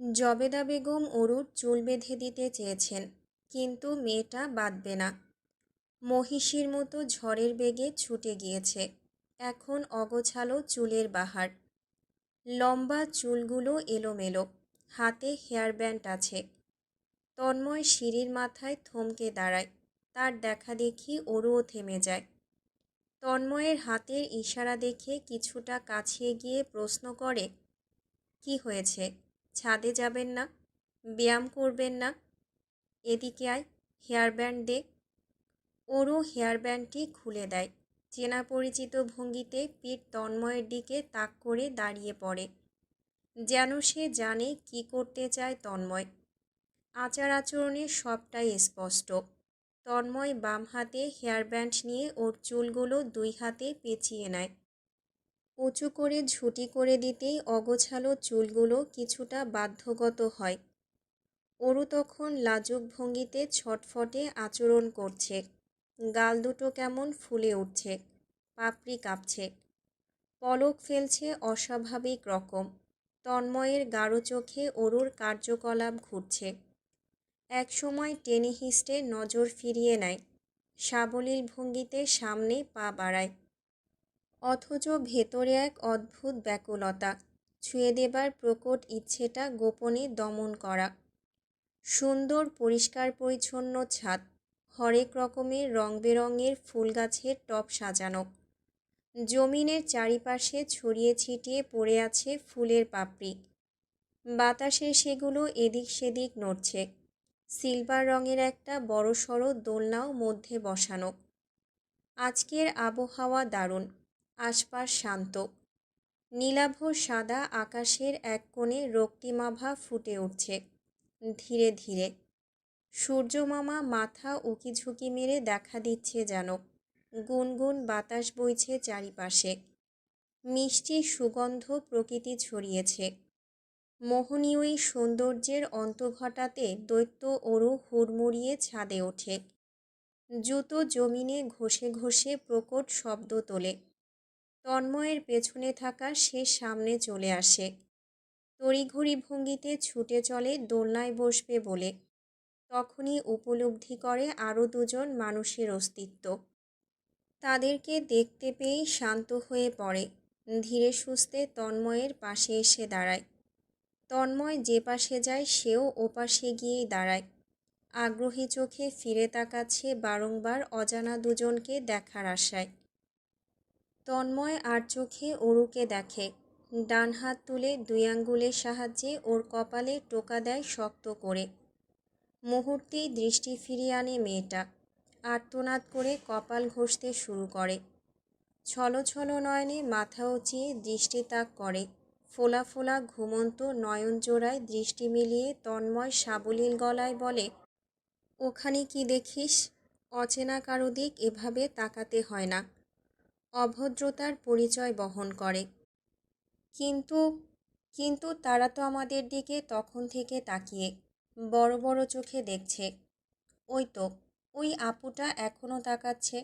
জবেদা বেগম অরুর চুল বেঁধে দিতে চেয়েছেন, কিন্তু মেয়েটা বাঁধবে না। মহিষীর মতো ঝড়ের বেগে ছুটে গিয়েছে। এখন অগোছালো চুলের বাহার। লম্বা চুলগুলো এলোমেলো, হাতে হেয়ার ব্যান্ড আছে। তন্ময় সিঁড়ির মাথায় থমকে দাঁড়ায়। তার দেখা দেখি অরুও থেমে যায়। তন্ময়ের হাতের ইশারা দেখে কিছুটা কাছে গিয়ে প্রশ্ন করে, কি হয়েছে? ছাদে যাবেন না? ব্যায়াম করবেন না? এদিকে আয়, হেয়ার ব্যান্ড দে। ওরও হেয়ার ব্যান্ডটি খুলে দেয়। চেনা পরিচিত ভঙ্গিতে পিঠ তন্ময়ের দিকে তাক করে দাঁড়িয়ে পড়ে, যেন সে জানে কি করতে চায় তন্ময়। আচার আচরণে সবটাই স্পষ্ট। তন্ময় বাম হাতে হেয়ার ব্যান্ড নিয়ে ওর চুলগুলো দুই হাতে পেঁচিয়ে নেয়। উঁচু করে ঝুঁটি করে দিতেই অগোছালো চুলগুলো কিছুটা বাধ্যগত হয়। অরু তখন লাজুক ভঙ্গিতে ছটফটে আচরণ করছে। গাল দুটো কেমন ফুলে উঠছে, পাপড়ি কাঁপছে, পলক ফেলছে অস্বাভাবিক রকম। তন্ময়ের গাঢ় চোখে অরুর কার্যকলাপ ঘুরছে। একসময় টেনে হিঁচড়ে নজর ফিরিয়ে নেয়, সাবলীল ভঙ্গিতে সামনে পা বাড়ায়। অথচ ভেতরে এক অদ্ভুত ব্যাকুলতা, ছুঁয়ে দেবার প্রকট ইচ্ছেটা গোপনে দমন করা। সুন্দর পরিষ্কার পরিচ্ছন্ন ছাদ, হরেক রকমের রং বেরঙের ফুল গাছের টব সাজানো। জমিনের চারিপাশে ছড়িয়ে ছিটিয়ে পড়ে আছে ফুলের পাপড়ি। বাতাসে সেগুলো এদিক সেদিক নড়ছে। সিলভার রঙের একটা বড়সড় দোলনাও মধ্যে বসানো। আজকের আবহাওয়া দারুণ, আশপাশ শান্ত। নীলাভ সাদা আকাশের এক কোণে রক্তিমাভা ফুটে উঠছে ধীরে ধীরে। সূর্যমামা মাথা উকিঝুঁকি মেরে দেখা দিচ্ছে যেন। গুনগুন বাতাস বইছে চারিপাশে। মিষ্টি সুগন্ধ প্রকৃতি ছড়িয়েছে। মোহনীয় এই সৌন্দর্যের অন্ত ঘটাতে দৈত্য অরু হুড়মুড়িয়ে ছাদে ওঠে। জুতো জমিনে ঘষে ঘষে প্রকট শব্দ তোলে। তন্ময়ের পেছনে থাকা সে সামনে চলে আসে। তড়িঘড়ি ভঙ্গিতে ছুটে চলে দোলনায় বসবে বলে। তখনই উপলব্ধি করে আরও দুজন মানুষের অস্তিত্ব। তাদেরকে দেখতে পেয়েই শান্ত হয়ে পড়ে। ধীরে সুস্থে তন্ময়ের পাশে এসে দাঁড়ায়। তন্ময় যে পাশে যায় সেও ওপাশে গিয়েই দাঁড়ায়। আগ্রহী চোখে ফিরে তাকাচ্ছে বারংবার অজানা দুজনকে দেখার আশায়। তন্ময় আর চোখে অরুকে দেখে। ডান হাত তুলে দুই আঙ্গুলের সাহায্যে ওর কপালে টোকা দেয় শক্ত করে। মুহূর্তেই দৃষ্টি ফিরিয়ে আনে মেয়েটা। আর্তনাদ করে কপাল ঘষতে শুরু করে। ছলো ছলো নয়নে মাথা উঁচিয়ে দৃষ্টি তাক করে। ফোলা ফোলা ঘুমন্ত নয়ন জোড়ায় দৃষ্টি মিলিয়ে তন্ময় সাবলীল গলায় বলে, ওখানে কি দেখিস? অচেনা কারো দিক এভাবে তাকাতে হয় না। অভদ্রতার পরিচয় বহন করে। কিন্তু কিন্তু তারা তো আমাদের দিকে তখন থেকে তাকিয়ে বড় বড় চোখে দেখছে। ওই তো, ওই আপুটা এখনও তাকাচ্ছে।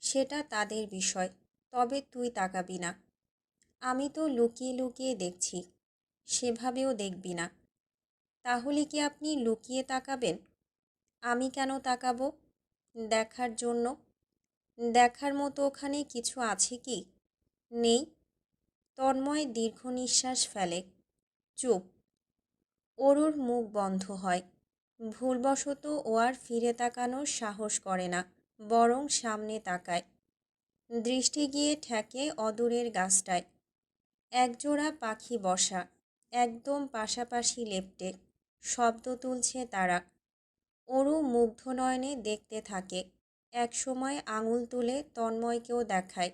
সেটা তাদের বিষয়, তবে তুই তাকাবি না। আমি তো লুকিয়ে লুকিয়ে দেখছি, সেভাবেও দেখবি না। তাহলে কি আপনি লুকিয়ে তাকাবেন? আমি কেন তাকাবো? দেখার জন্য। দেখার মতো ওখানে কিছু আছে কি? নেই। তন্ময় দীর্ঘ নিঃশ্বাস ফেলে। চুপ। অরুর মুখ বন্ধ হয়। ভুলবশত ও আর ফিরে তাকানোর সাহস করে না, বরং সামনে তাকায়। দৃষ্টি গিয়ে ঠেকে অদূরের গাছটায়। একজোড়া পাখি বসা, একদম পাশাপাশি লেপ্টে। শব্দ তুলছে তারা। অরু মুগ্ধ নয়নে দেখতে থাকে। একসময় আঙুল তুলে তন্ময়কেও দেখায়।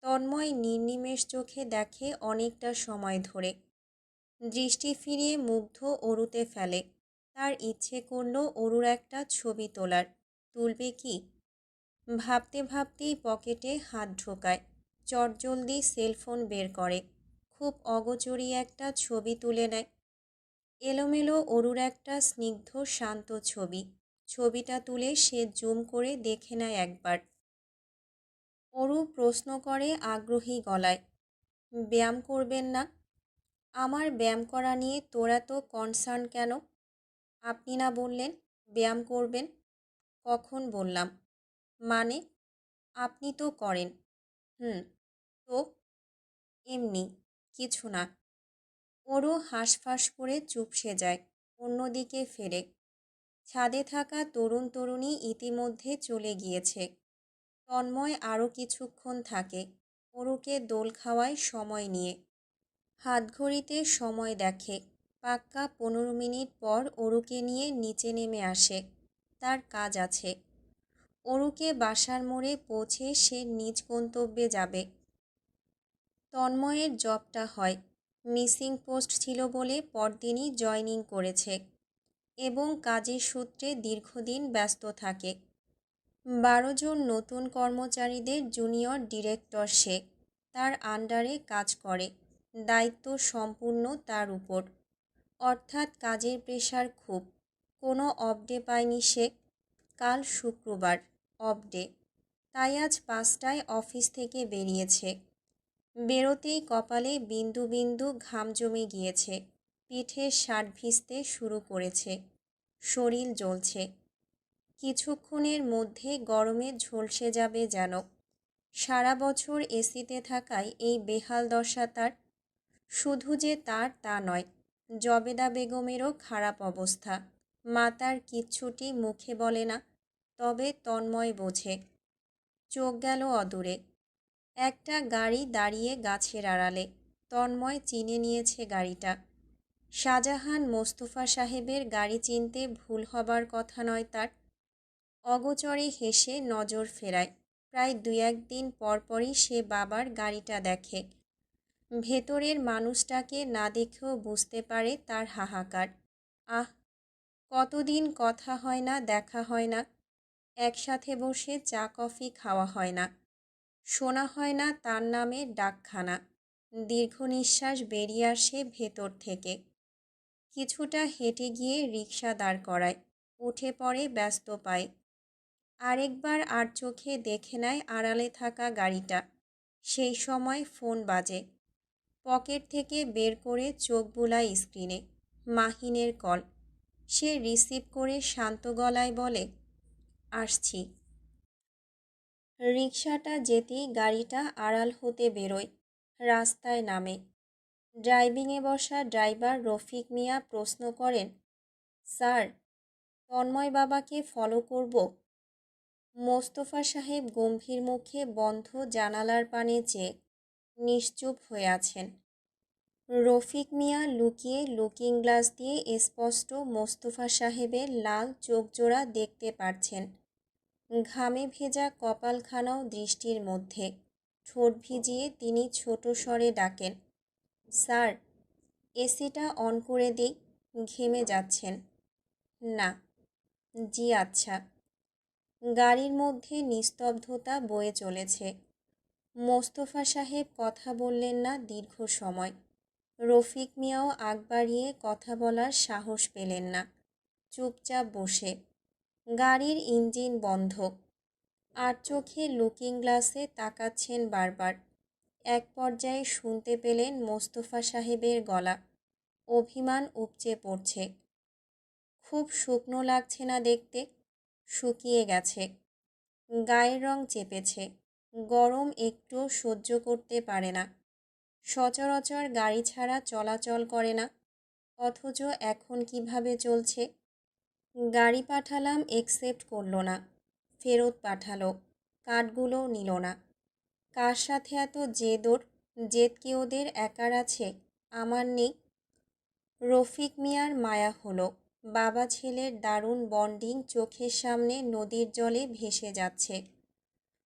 তন্ময় নির্নিমেষ চোখে দেখে অনেকটা সময় ধরে। দৃষ্টি ফিরিয়ে মুগ্ধ অরুতে ফেলে। তার ইচ্ছে করল অরুর একটা ছবি তোলার। তুলবে কি? ভাবতে ভাবতেই পকেটে হাত ঢোকায়। চটজলদি সেলফোন বের করে। খুব অগোচরি একটা ছবি তুলে নেয়। এলোমেলো অরুর একটা স্নিগ্ধ শান্ত ছবি। ছবিটা তুলে সে জুম করে দেখে নেয় একবার। অরু প্রশ্ন করে আগ্রহী গলায়, ব্যায়াম করবেন না? আমার ব্যায়াম করা নিয়ে তোরা তো কনসার্ন কেন? আপনি না বললেন ব্যায়াম করবেন? কখন বললাম? মানে? আপনি তো করেন। হুম। তো? এমনি, কিছু না। ওরও হাঁসফাঁস করে চুপসে যায়, অন্যদিকে ফেরে। ছাদে থাকা তরুণ তরুণী ইতিমধ্যে চলে গিয়েছে। তন্ময় আরও কিছুক্ষণ থাকে, ওরুকে দোল খাওয়ায় সময় নিয়ে। হাতঘড়িতে সময় দেখে, পাক্কা 15 মিনিট পর অরুকে নিয়ে নিচে নেমে আসে। তার কাজ আছে। অরুকে বাসার মোড়ে পৌঁছে সে নিজ গন্তব্যে যাবে। তন্ময়ের জবটা হয়, মিসিং পোস্ট ছিল বলে পরদিনই জয়নিং করেছে এবং কাজের সূত্রে দীর্ঘদিন ব্যস্ত থাকে। 12 জন নতুন কর্মচারীদের জুনিয়র ডিরেক্টর সে। তার আন্ডারে কাজ করে, দায়িত্ব সম্পূর্ণ তার উপর। অর্থাৎ কাজের প্রেশার খুব। কোনো অফ ডে পায়নি সে। কাল শুক্রবার, অফ ডে। তাই আজ 5টায় অফিস থেকে বেরিয়েছে। বেরোতেই কপালে বিন্দু বিন্দু ঘাম জমে গিয়েছে, পিঠে শার্ট ভিজতে শুরু করেছে, শরীর জ্বলছে। কিছুক্ষণের মধ্যে গরমে ঝলসে যাবে যেন। সারা বছর এসিতে থাকায় এই বেহাল দশা তার। শুধু যে তার তা নয়, জবেদা বেগমেরও খারাপ অবস্থা। মা তার কিচ্ছুটি মুখে বলে না, তবে তন্ময় বোঝে। চোখ গেল অদূরে। একটা গাড়ি দাঁড়িয়ে গাছের আড়ালে। তন্ময় চিনে নিয়েছে গাড়িটা। শাহজাহান মোস্তফা সাহেবের গাড়ি চিনতে ভুল হবার কথা নয় তার। অগোচরে হেসে নজর ফেরায়। প্রায় 2-1 দিন পরপরই সে বাবার গাড়িটা দেখে। ভেতরের মানুষটাকে না দেখেও বুঝতে পারে তার হাহাকার। আহ, কতদিন কথা হয় না, দেখা হয় না। একসাথে বসে চা কফি খাওয়া হয় না। শোনা হয় না তার নামে ডাকখানা। দীর্ঘ নিঃশ্বাস বেরিয়ে আসে ভেতর থেকে। কিছুটা হেঁটে গিয়ে রিকশা দাঁড় করায়, উঠে পড়ে ব্যস্ত পায়। আরেকবার আর চোখে দেখে নেয় আড়ালে থাকা গাড়িটা। সেই সময় ফোন বাজে। পকেট থেকে বের করে চোখ বুলায় স্ক্রিনে। মাহিনের কল। সে রিসিভ করে শান্ত গলায় বলে, আসছি। রিকশাটা যেতেই গাড়িটা আড়াল হতে বেরোয়, রাস্তায় নামে। ড্রাইভিংয়ে বসা ড্রাইভার রফিক মিয়া প্রশ্ন করেন, স্যার, তন্ময় বাবাকে ফলো করব? মোস্তফা সাহেব গম্ভীর মুখে বন্ধ জানালার পানে চেয়ে নিশ্চুপ হয়ে আছেন। রফিক মিয়া লুকিয়ে লুকিং গ্লাস দিয়ে স্পষ্ট মোস্তফা সাহেবের লাল চোখজোড়া দেখতে পারছেন। ঘামে ভেজা কপালখানাও দৃষ্টির মধ্যে। ঠোঁট ভিজিয়ে তিনি ছোট স্বরে ডাকেন, স্যার, এসিটা অন করে দিই, ঘেমে যাচ্ছেন। না। জি আচ্ছা। গাড়ির মধ্যে নিস্তব্ধতা বয়ে চলেছে। মোস্তফা সাহেব কথা বললেন না দীর্ঘ সময়। রফিক মিয়াও আগ বাড়িয়ে কথা বলার সাহস পেলেন না। চুপচাপ বসে। গাড়ির ইঞ্জিন বন্ধ। আর চোখে লুকিং গ্লাসে তাকাচ্ছেন বারবার। এক পর্যায়ে শুনতে পেলেন মোস্তফা সাহেবের গলা। অভিমান উপচে পড়ছে। খুব শুকনো লাগছে না দেখতে? শুকিয়ে গেছে। গায়ের রং চেপেছে। গরম একটুও সহ্য করতে পারে না। সচরাচর গাড়ি ছাড়া চলাচল করে না, অথচ এখন কিভাবে চলছে? গাড়ি পাঠালাম, একসেপ্ট করলো না। ফেরত পাঠালো, কার্ডগুলোও নিল না। কার সাথে এত জেদ ওর? জেদ কি ওদের একার আছে, আমার নেই? রফিক মিয়ার মায়া হলো। বাবা ছেলের দারুণ বন্ডিং চোখের সামনে নদীর জলে ভেসে যাচ্ছে।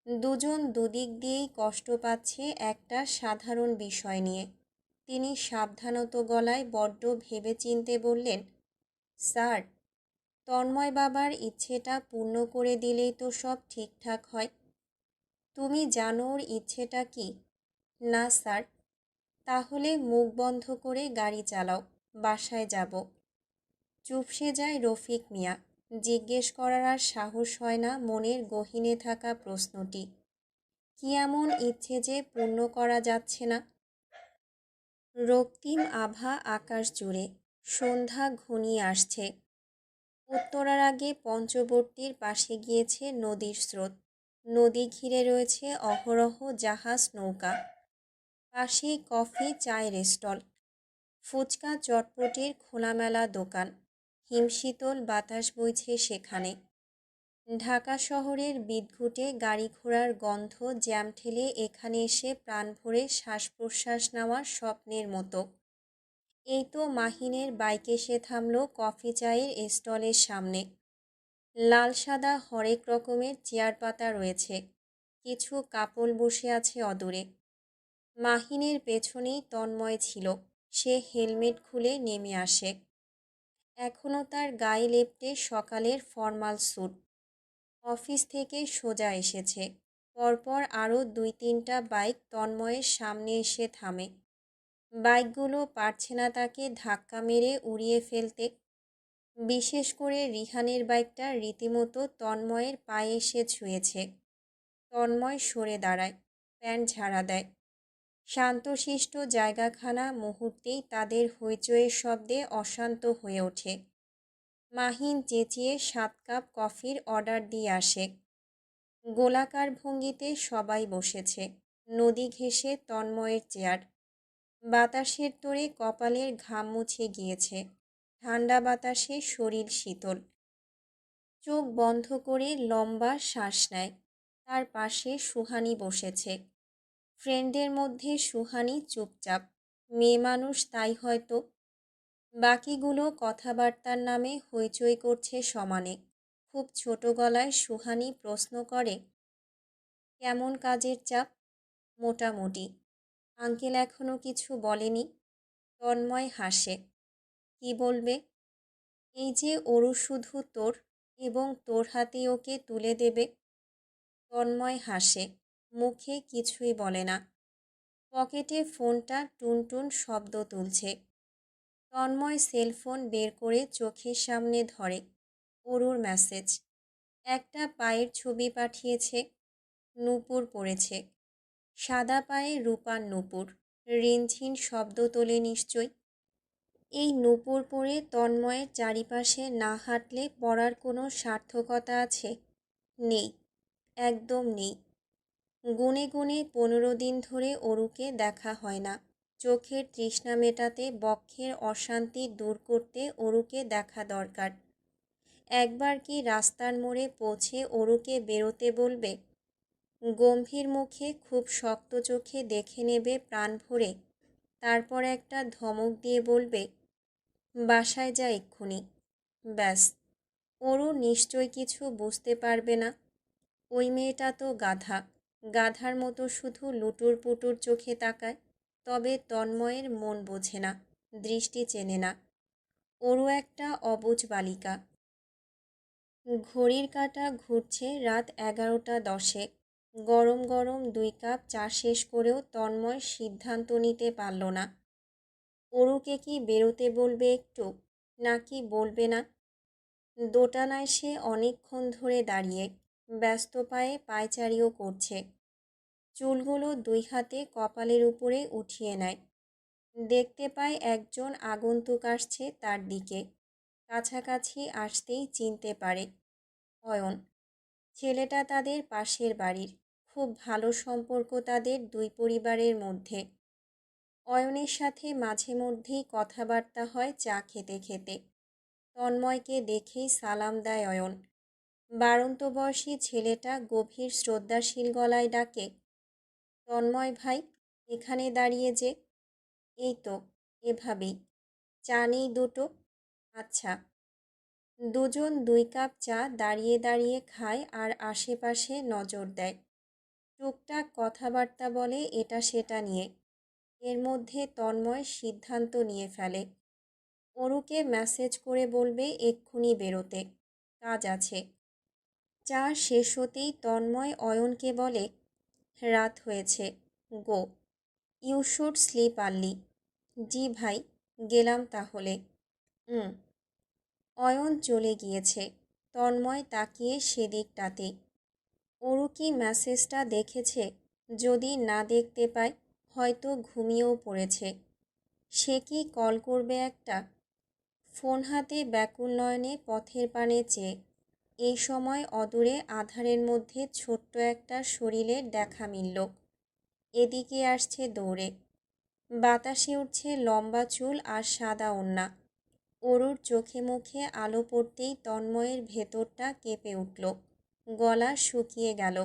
দুজন দুদিক দিয়েই কষ্ট পাচ্ছে একটা সাধারণ বিষয় নিয়ে। তিনি সাবধানত গলায় বড্ড ভেবেচিন্তে বললেন, স্যার, তন্ময় বাবার ইচ্ছেটা পূর্ণ করে দিলেই তো সব ঠিকঠাক হয়। তুমি জানো ওর ইচ্ছেটা কি? না স্যার। তাহলে মুখ বন্ধ করে গাড়ি চালাও, বাসায় যাব। চুপসে যায় রফিক মিয়া। জিজ্ঞেস করার আর সাহস হয় না মনের গহীনে থাকা প্রশ্নটি। কি এমন ইচ্ছে যে পূর্ণ করা যাচ্ছে না? রক্তিম আভা আকাশ জুড়ে, সন্ধ্যা ঘনিয়ে আসছে। উত্তরার আগে পঞ্চবর্তীর পাশে গিয়েছে নদীর স্রোত। নদী ঘিরে রয়েছে অহরহ জাহাজ নৌকা। পাশেই কফি চায়ের স্টল, ফুচকা চটপটির খোলামেলা দোকান। হিমশীতল বাতাস বইছে সেখানে। ঢাকা শহরের বিদঘুটে গাড়ি ঘোড়ার গন্ধ জ্যাম ঠেলে এখানে এসে প্রাণ ভরে শ্বাস প্রশ্বাস নেওয়ার স্বপ্নের মতো। এই তো মাহিনের বাইক এসে থামলো কফি চায়ের স্টলের সামনে। লাল সাদা হরেক রকমের চেয়ার পাতা রয়েছে। কিছু কাপল বসে আছে অদূরে। মাহিনের পেছনেই তন্ময় ছিল। সে হেলমেট খুলে নেমে আসে। এখনও তার গায়ে লেপ্টে সকালের ফর্মাল স্যুট। অফিস থেকে সোজা এসেছে। পরপর আরও 2-3টা বাইক তন্ময়ের সামনে এসে থামে। বাইকগুলো পারছে না তাকে ধাক্কা মেরে উড়িয়ে ফেলতে। বিশেষ করে রিহানের বাইকটা রীতিমতো তন্ময়ের পায়ে এসে ছুঁয়েছে। তন্ময় সরে দাঁড়ায়, প্যান্ট ঝাড়া দেয়। শান্তশিষ্ট জায়গাখানা মুহূর্তেই তাদের হইচইয়ের শব্দে অশান্ত হয়ে ওঠে। মাহিন চেঁচিয়ে 7 কাপ কফির অর্ডার দিয়ে আসে। গোলাকার ভঙ্গিতে সবাই বসেছে। নদী ঘেঁষে তন্ময়ের চেয়ার। বাতাসের তোড়ে কপালের ঘাম মুছে গিয়েছে। ঠান্ডা বাতাসে শরীর শীতল। চোখ বন্ধ করে লম্বা শ্বাস নেয়। তার পাশে সুহানি বসেছে। ফ্রেন্ডের মধ্যে সুহানি চুপচাপ। মেয়ে মানুষ তাই হয়তো। বাকিগুলো কথাবার্তার নামে হইচই করছে সমানে। খুব ছোট গলায় সুহানি প্রশ্ন করে, কেমন কাজের চাপ? মোটামুটি। আঙ্কেল এখনো কিছু বলেনি? তন্ময় হাসে। কি বলবে? এই যে ওরু শুধু তোর এবং তোর হাতে ওকে তুলে দেবে। তন্ময় হাসে, মুখে কিছুই বলে না। পকেটে ফোনটা টুনটুন শব্দ তুলছে। তন্ময় সেলফোন বের করে চোখের সামনে ধরে। অরুর মেসেজ। একটা পায়ের ছবি পাঠিয়েছে। নূপুর পড়েছে। সাদা পায়ে রূপার নূপুর। রিনঝিন শব্দ তোলে নিশ্চয়। এই নূপুর পরে তন্ময়ের চারিপাশে না হাঁটলে পড়ার কোনো সার্থকতা আছে? নেই, একদম নেই। গুনে গুনে 15 দিন ধরে অরুকে দেখা হয় না। চোখের তৃষ্ণা মেটাতে, বক্ষের অশান্তি দূর করতে অরুকে দেখা দরকার। একবার কি রাস্তার মোড়ে পৌঁছে অরুকে বেরোতে বলবে? গম্ভীর মুখে খুব শক্ত চোখে দেখে নেবে প্রাণ ভরে। তারপর একটা ধমক দিয়ে বলবে, বাসায় যা এক্ষুনি। ব্যাস। অরু নিশ্চয় কিছু বুঝতে পারবে না। ওই মেয়েটা তো গাধা। গাধার মতো শুধু লুটুর পুটুর চোখে তাকায়। তবে তন্ময়ের মন বোঝে না, দৃষ্টি চেনে না। অরু একটা অবুঝ বালিকা। ঘড়ির কাঁটা ঘুরছে রাত 11টা 10। গরম গরম 2 কাপ চা শেষ করেও তন্ময় সিদ্ধান্ত নিতে পারল না। অরুকে কি বেরোতে বলবে একটু, নাকি বলবে না? দোটানায় সে অনেকক্ষণ ধরে দাঁড়িয়ে, ব্যস্ত পায়ে পায়চারিও করছে। চুলগুলো 2 হাতে কপালের উপরে উঠিয়ে নেয়। দেখতে পায় একজন আগন্তুক আসছে তার দিকে। কাছাকাছি আসতেই চিনতে পারে, অয়ন। ছেলেটা তাদের পাশের বাড়ির। খুব ভালো সম্পর্ক তাদের দুই পরিবারের মধ্যে। অয়নের সাথে মাঝে মধ্যেই কথাবার্তা হয় চা খেতে খেতে। তন্ময়কে দেখেই সালাম দেয় অয়ন। বাড়ন্ত বয়সী ছেলেটা গভীর শ্রদ্ধাশীল গলায় ডাকে, তন্ময় ভাই, এখানে দাঁড়িয়ে যে? এই তো, এভাবেই। চা নেই দুটো? আচ্ছা। দুজন 2 কাপ চা দাঁড়িয়ে দাঁড়িয়ে খায় আর আশেপাশে নজর দেয়। টুকটাক কথাবার্তা বলে এটা সেটা নিয়ে। এর মধ্যে তন্ময় সিদ্ধান্ত নিয়ে ফেলে, অরুকে মেসেজ করে বলবে এক্ষুনি বেরোতে, কাজ আছে। চা শেষ হতেই তন্ময় অয়নকে বলে, রাত হয়েছে, গো। You should sleep early. জি ভাই, গেলাম তাহলে। অয়ন চলে গিয়েছে। তন্ময় তাকিয়ে সেদিকটাতে। অরু কি মেসেজটা দেখেছে? যদি না দেখতে পায়, হয়তো ঘুমিয়েও পড়েছে। সে কি কল করবে একটা? ফোন হাতে ব্যাকুল নয়নে পথের পানে চেয়ে। এই সময় অদূরে আঁধারের মধ্যে ছোট্ট একটা শরীরের দেখা মিলল। এদিকে আসছে দৌড়ে। বাতাসে উঠছে লম্বা চুল আর সাদা ওড়না। অরুর চোখে মুখে আলো পড়তেই তন্ময়ের ভেতরটা কেঁপে উঠল, গলা শুকিয়ে গেল।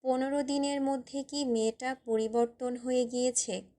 15 দিনের মধ্যে কি মেয়েটা পরিবর্তন হয়ে গিয়েছে?